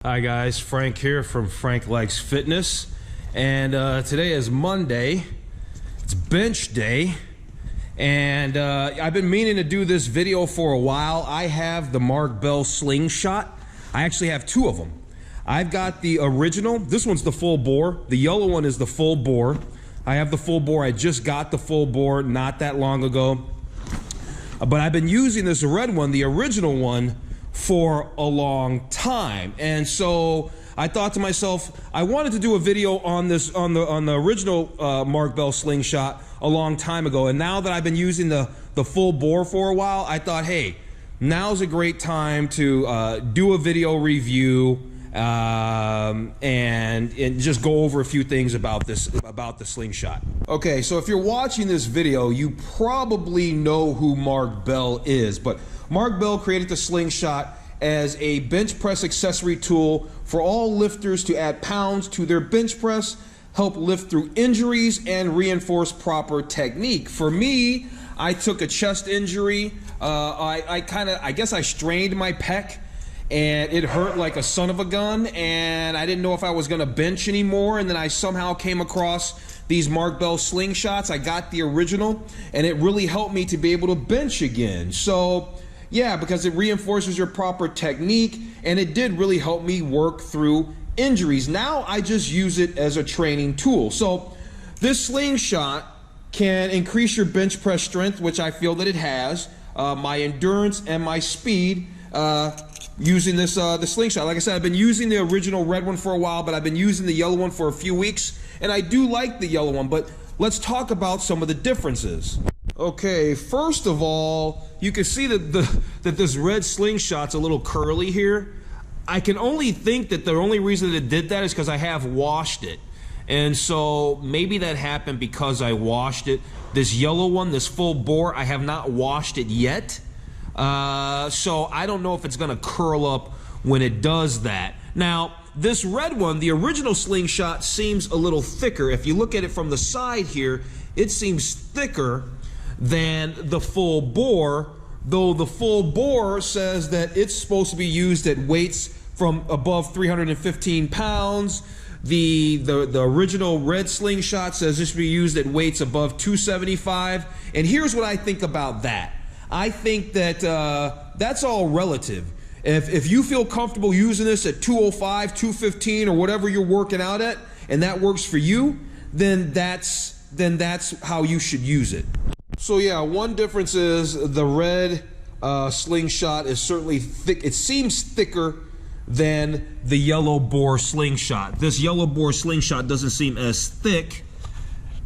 Hi guys, Frank here from Frank Likes Fitness, and today is Monday. It's bench day, and I've been meaning to do this video for a while. I have the Mark Bell Sling Shot. I actually have two of them. I've got the original. This one's the full bore. The yellow one is the full bore. I have the full bore. I just got the full bore not that long ago, but I've been using this red one, the original one, for a long time. And so I thought to myself, I wanted to do a video on this on the original Mark Bell Sling Shot a long time ago, and now that I've been using the full bore for a while, I thought, hey, now's a great time to do a video review and just go over a few things about the Sling Shot. Okay, so if you're watching this video, you probably know who Mark Bell is, but Mark Bell created the Sling Shot as a bench press accessory tool for all lifters to add pounds to their bench press, help lift through injuries, and reinforce proper technique. For me, I took a chest injury. I guess I strained my pec, and it hurt like a son of a gun, and I didn't know if I was gonna bench anymore, and then I somehow came across these Mark Bell Sling Shots. I got the original, and it really helped me to be able to bench again. So yeah, because it reinforces your proper technique, and it did really help me work through injuries. Now I just use it as a training tool. So this Sling Shot can increase your bench press strength, which I feel that it has, my endurance and my speed, using this the Sling Shot. Like I said, I've been using the original red one for a while, but I've been using the yellow one for a few weeks, and I do like the yellow one, but let's talk about some of the differences. Okay, first of all, you can see that this red Sling Shot's a little curly here. I can only think that the only reason that it did that is because I have washed it. And so maybe that happened because I washed it. This yellow one, this full bore, I have not washed it yet. So I don't know if it's gonna curl up when it does that. Now, this red one, the original Sling Shot, seems a little thicker. If you look at it from the side here, it seems thicker than the full bore, though the full bore says that it's supposed to be used at weights from above 315 pounds. The original red Sling Shot says this should be used at weights above 275. And here's what I think about that. I think that that's all relative. If you feel comfortable using this at 205, 215, or whatever you're working out at, and that works for you, then that's how you should use it. So yeah, one difference is the red Sling Shot is certainly thick. It seems thicker than the yellow bore Sling Shot. This yellow bore Sling Shot doesn't seem as thick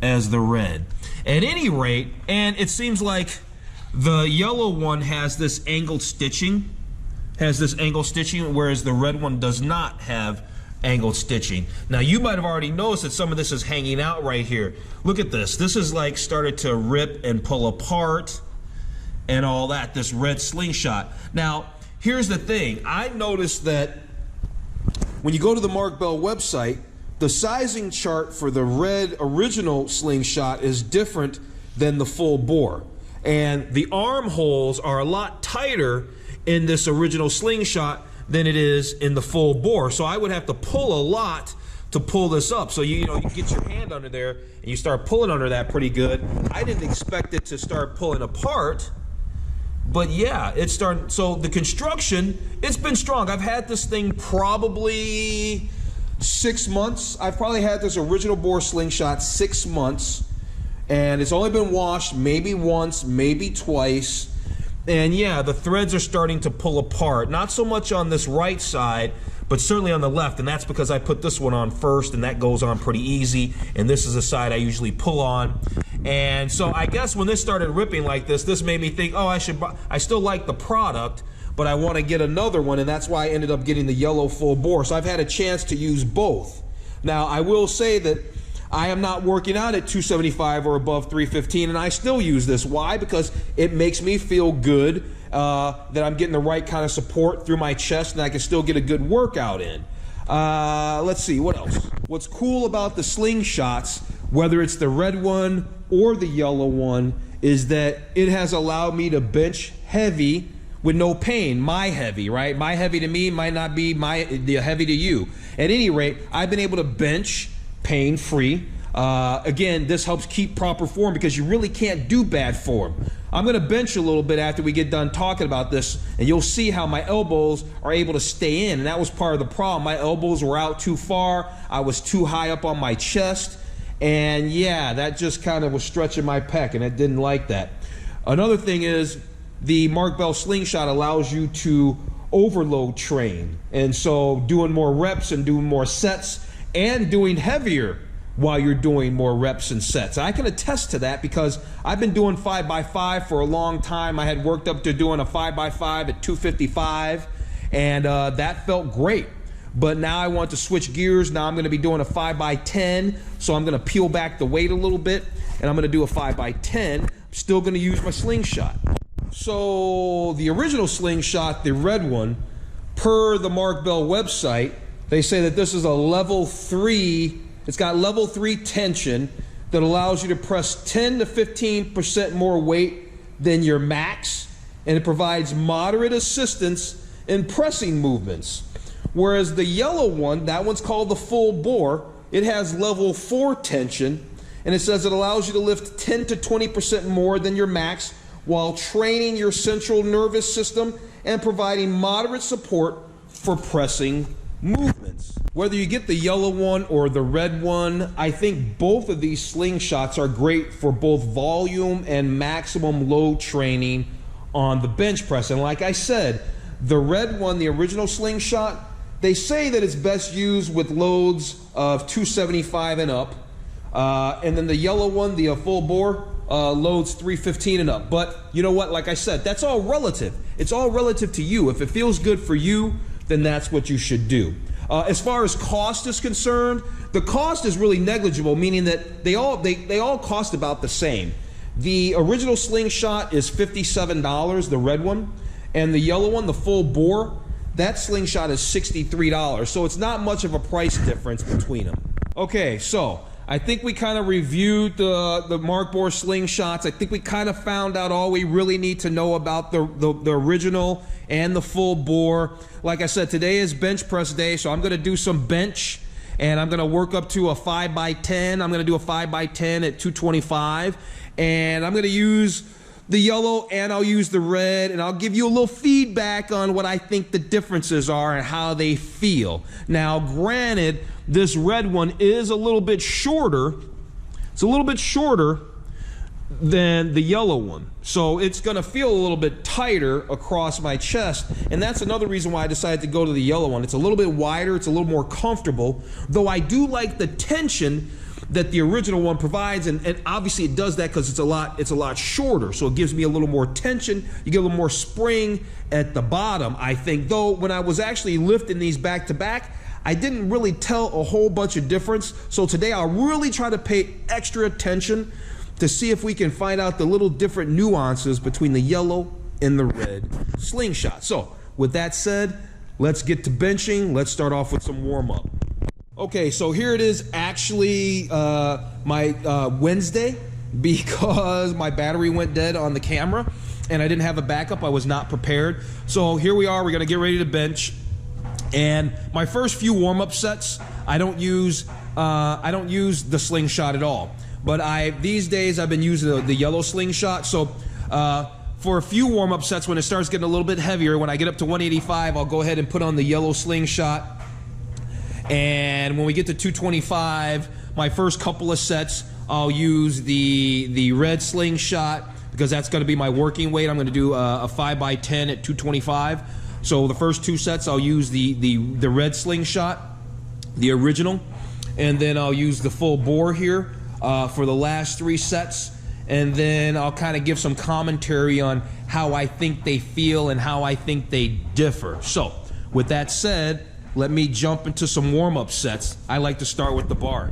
as the red. At any rate, and it seems like the yellow one has this angled stitching, whereas the red one does not have angled stitching. Now you might have already noticed that some of this is hanging out right here. Look at this. This is like started to rip and pull apart and all that, this red Sling Shot. Now here's the thing. I noticed that when you go to the Mark Bell website, the sizing chart for the red original Sling Shot is different than the full bore. And the armholes are a lot tighter in this original Sling Shot than it is in the full bore. So I would have to pull a lot to pull this up. So you get your hand under there and you start pulling under that pretty good. I didn't expect it to start pulling apart, but yeah, it's starting. So the construction, it's been strong. I've had this thing probably 6 months. I've probably had this original bore Sling Shot 6 months, and it's only been washed maybe once, maybe twice. And yeah, the threads are starting to pull apart. Not so much on this right side, but certainly on the left. And that's because I put this one on first, and that goes on pretty easy. And this is the side I usually pull on. And so I guess when this started ripping like this made me think, oh, I still like the product, but I want to get another one. And that's why I ended up getting the yellow full bore. So I've had a chance to use both. Now, I will say that I am not working out at 275 or above 315, and I still use this. Why? Because it makes me feel good that I'm getting the right kind of support through my chest, and I can still get a good workout in. Let's see, what else? What's cool about the Sling Shots, whether it's the red one or the yellow one, is that it has allowed me to bench heavy with no pain. My heavy, right? My heavy to me might not be the heavy to you. At any rate, I've been able to bench pain-free. Again, this helps keep proper form because you really can't do bad form. I'm going to bench a little bit after we get done talking about this, and you'll see how my elbows are able to stay in, and that was part of the problem. My elbows were out too far. I was too high up on my chest, and yeah, that just kind of was stretching my pec, and I didn't like that. Another thing is the Mark Bell Slingshot allows you to overload train, and so doing more reps and doing more sets and doing heavier while you're doing more reps and sets. I can attest to that because I've been doing 5x5 for a long time. I had worked up to doing a 5x5 at 255, and that felt great. But now I want to switch gears. Now I'm going to be doing a 5x10, so I'm going to peel back the weight a little bit, and I'm going to do a 5x10. I'm still going to use my slingshot. So the original slingshot, the red one, per the Mark Bell website, they say that this is a level 3. It's got level 3 tension that allows you to press 10 to 15% more weight than your max, and it provides moderate assistance in pressing movements. Whereas the yellow one, that one's called the full bore, it has level 4 tension, and it says it allows you to lift 10 to 20% more than your max while training your central nervous system and providing moderate support for pressing movements. Whether you get the yellow one or the red one, I think both of these slingshots are great for both volume and maximum load training on the bench press. And like I said, the red one, the original slingshot, they say that it's best used with loads of 275 and up. And then the yellow one, the full bore, loads 315 and up. But you know what? Like I said, that's all relative. It's all relative to you. If it feels good for you, then that's what you should do. As far as cost is concerned, the cost is really negligible, meaning that they all cost about the same. The original slingshot is $57, the red one, and the yellow one, the full bore, that slingshot is $63. So it's not much of a price difference between them. Okay, so I think we kind of reviewed the Mark Boar Slingshots. I think we kind of found out all we really need to know about the original and the full bore. Like I said, today is bench press day, so I'm going to do some bench, and I'm going to work up to a 5x10. I'm going to do a 5x10 at 225, and I'm going to use the yellow and I'll use the red, and I'll give you a little feedback on what I think the differences are and how they feel. Now, granted, this red one is a little bit shorter. It's a little bit shorter than the yellow one. So it's going to feel a little bit tighter across my chest, and that's another reason why I decided to go to the yellow one. It's a little bit wider, it's a little more comfortable, though I do like the tension that the original one provides, and obviously it does that because it's a lot shorter, so it gives me a little more tension. You get a little more spring at the bottom, I think. Though when I was actually lifting these back to back, I didn't really tell a whole bunch of difference. So today I'll really try to pay extra attention to see if we can find out the little different nuances between the yellow and the red slingshot. So with that said, let's get to benching. Let's start off with some warm-up. Okay, so here it is, actually my Wednesday, because my battery went dead on the camera and I didn't have a backup. I was not prepared. So here we are, we're gonna get ready to bench. And my first few warm-up sets, I don't use the slingshot at all. But these days I've been using the yellow slingshot. So for a few warm-up sets, when it starts getting a little bit heavier, when I get up to 185, I'll go ahead and put on the yellow slingshot. And when we get to 225, my first couple of sets, I'll use the red slingshot because that's going to be my working weight. I'm going to do a 5x10 at 225. So the first two sets, I'll use the red slingshot, the original, and then I'll use the full bore here for the last three sets. And then I'll kind of give some commentary on how I think they feel and how I think they differ. So with that said, let me jump into some warm-up sets. I like to start with the bar.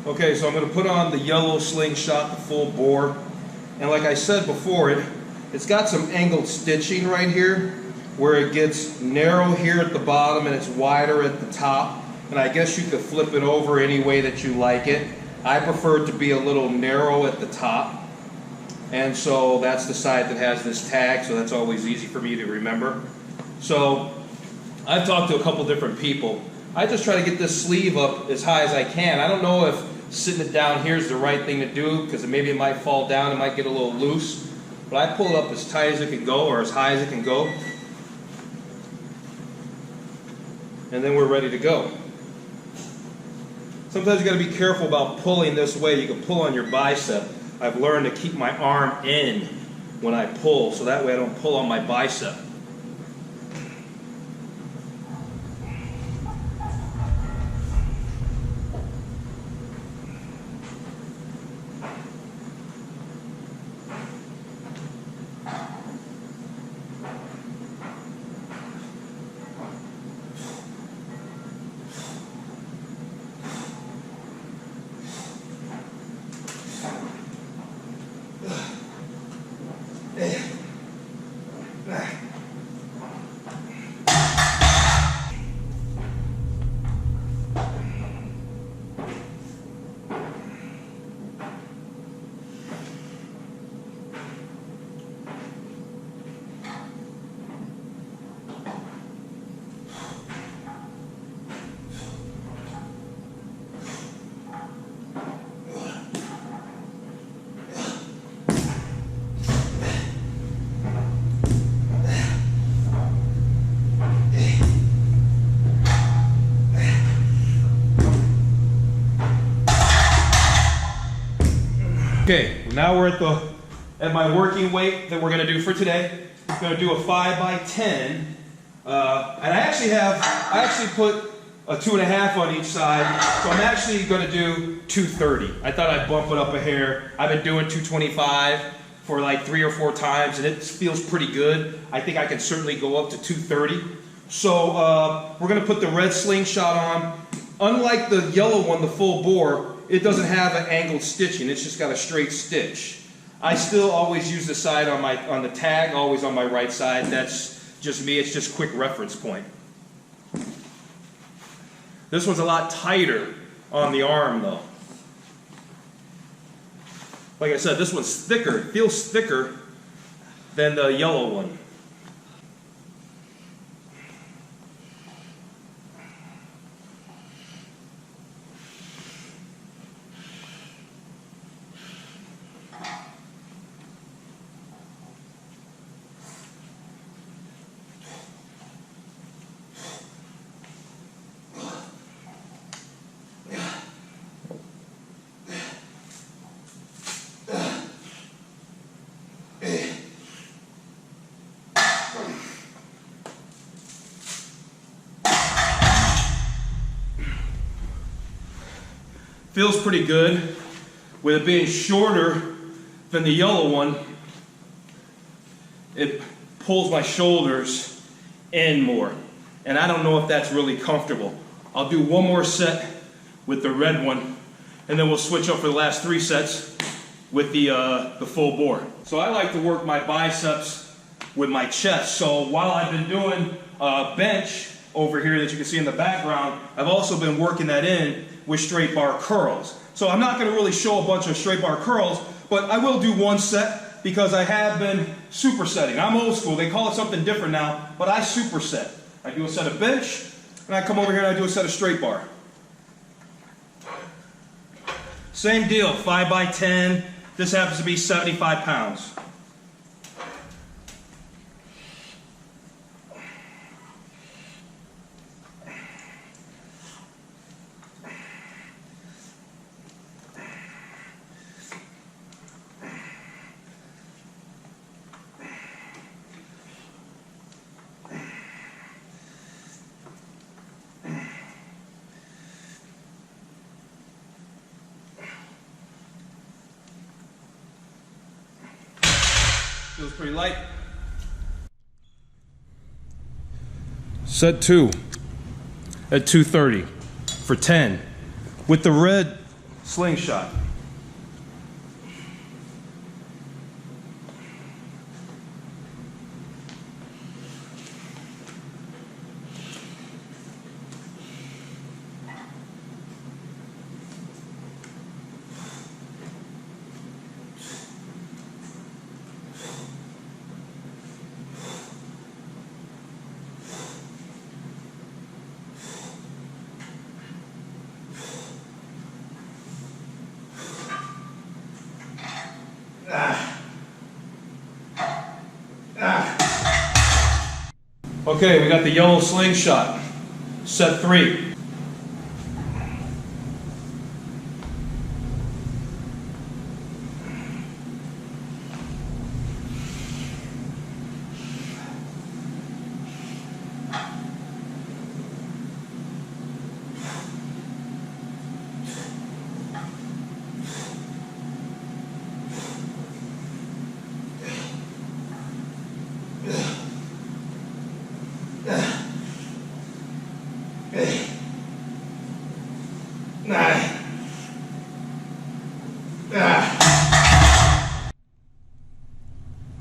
Okay, so I'm going to put on the yellow Slingshot, the full bore. And like I said before, it's got some angled stitching right here where it gets narrow here at the bottom and it's wider at the top. And I guess you could flip it over any way that you like it. I prefer it to be a little narrow at the top. And so that's the side that has this tag, so that's always easy for me to remember. So I've talked to a couple different people. I just try to get this sleeve up as high as I can. I don't know if sitting it down here is the right thing to do, because maybe it might fall down, it might get a little loose. But I pull it up as tight as it can go, or as high as it can go. And then we're ready to go. Sometimes you got to be careful about pulling this way. You can pull on your bicep. I've learned to keep my arm in when I pull, so that way I don't pull on my bicep. Okay, now we're at my working weight that we're going to do for today. I'm going to do a 5x10, and I actually put a 2.5 on each side, so I'm actually going to do 230. I thought I'd bump it up a hair. I've been doing 225 for like 3 or 4 times, and it feels pretty good. I think I can certainly go up to 230. So we're going to put the red Slingshot on. Unlike the yellow one, the full bore, it doesn't have an angled stitching. It's just got a straight stitch. I still always use the side on the tag, always on my right side. That's just me. It's just quick reference point. This one's a lot tighter on the arm though. Like I said, this one's thicker. It feels thicker than the yellow one. Feels pretty good. With it being shorter than the yellow one, it pulls my shoulders in more. And I don't know if that's really comfortable. I'll do one more set with the red one, and then we'll switch up for the last 3 sets with the full bore. So I like to work my biceps with my chest. So while I've been doing bench over here that you can see in the background, I've also been working that in with straight bar curls. So I'm not going to really show a bunch of straight bar curls, but I will do 1 set because I have been supersetting. I'm old school. They call it something different now, but I superset. I do a set of bench, and I come over here and I do a set of straight bar. Same deal, 5x10. This happens to be 75 pounds. Feels pretty light. Set 2 at 230 for 10. With the red Slingshot. Okay, we got the yellow slingshot, set 3.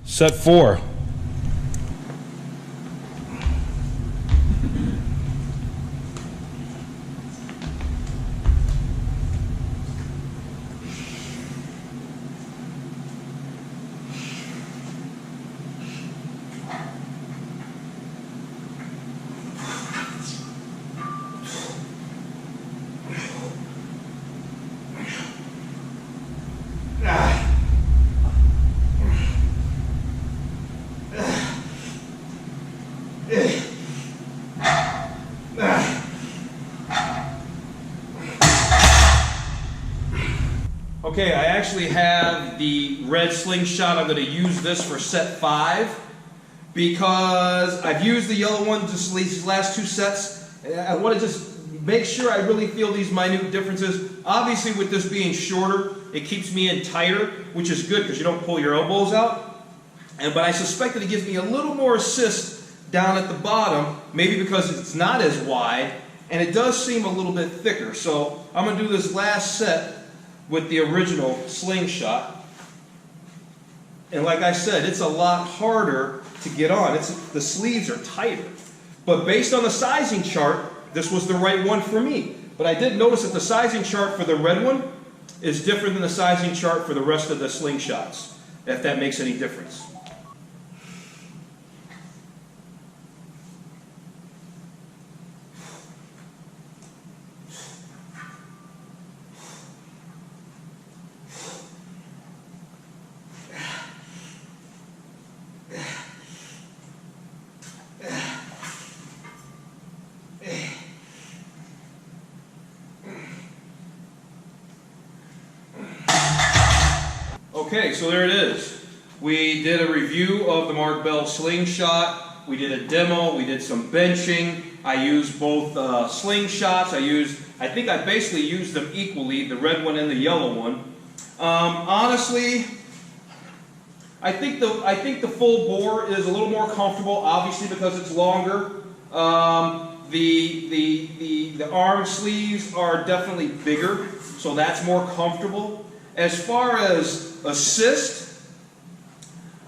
Set 4. Okay, I actually have the red slingshot. I'm going to use this for set 5 because I've used the yellow one just these last 2 sets. I want to just make sure I really feel these minute differences. Obviously, with this being shorter, it keeps me in tighter, which is good because you don't pull your elbows out. But I suspect that it gives me a little more assist down at the bottom, maybe because it's not as wide, and it does seem a little bit thicker. So I'm going to do this last set with the original slingshot. And like I said, it's a lot harder to get on. The sleeves are tighter. But based on the sizing chart, this was the right one for me. But I did notice that the sizing chart for the red one is different than the sizing chart for the rest of the slingshots, if that makes any difference. Okay, so there it is. We did a review of the Mark Bell Slingshot. We did a demo. We did some benching. I used both slingshots. I think I basically used them equally, the red one and the yellow one. Honestly, I think the full bore is a little more comfortable, obviously because it's longer. The arm sleeves are definitely bigger, so that's more comfortable. As far as assist,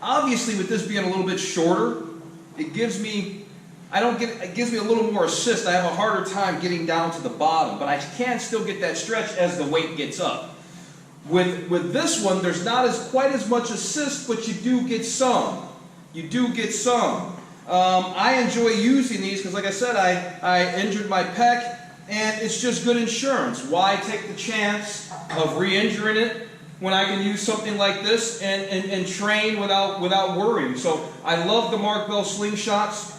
obviously with this being a little bit shorter, it gives me a little more assist. I have a harder time getting down to the bottom, but I can still get that stretch as the weight gets up. With this one, there's not quite as much assist, but you do get some. You do get some. I enjoy using these because, like I said, I injured my pec, and it's just good insurance. Why take the chance of re-injuring it when I can use something like this and train without worrying? So I love the Mark Bell Slingshots.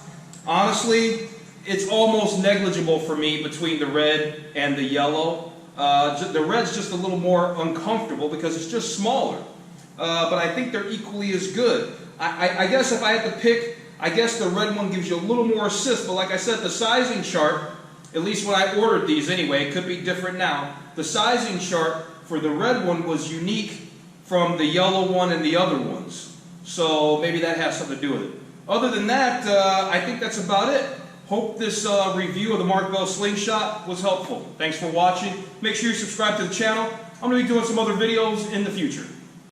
Honestly, it's almost negligible for me between the red and the yellow. The red's just a little more uncomfortable because it's just smaller. But I think they're equally as good. I guess if I had to pick, I guess the red one gives you a little more assist. But like I said, the sizing chart, at least when I ordered these anyway, it could be different now. The sizing chart for the red one was unique from the yellow one and the other ones. So maybe that has something to do with it. Other than that, I think that's about it. Hope this review of the Mark Bell Slingshot was helpful. Thanks for watching. Make sure you subscribe to the channel. I'm going to be doing some other videos in the future.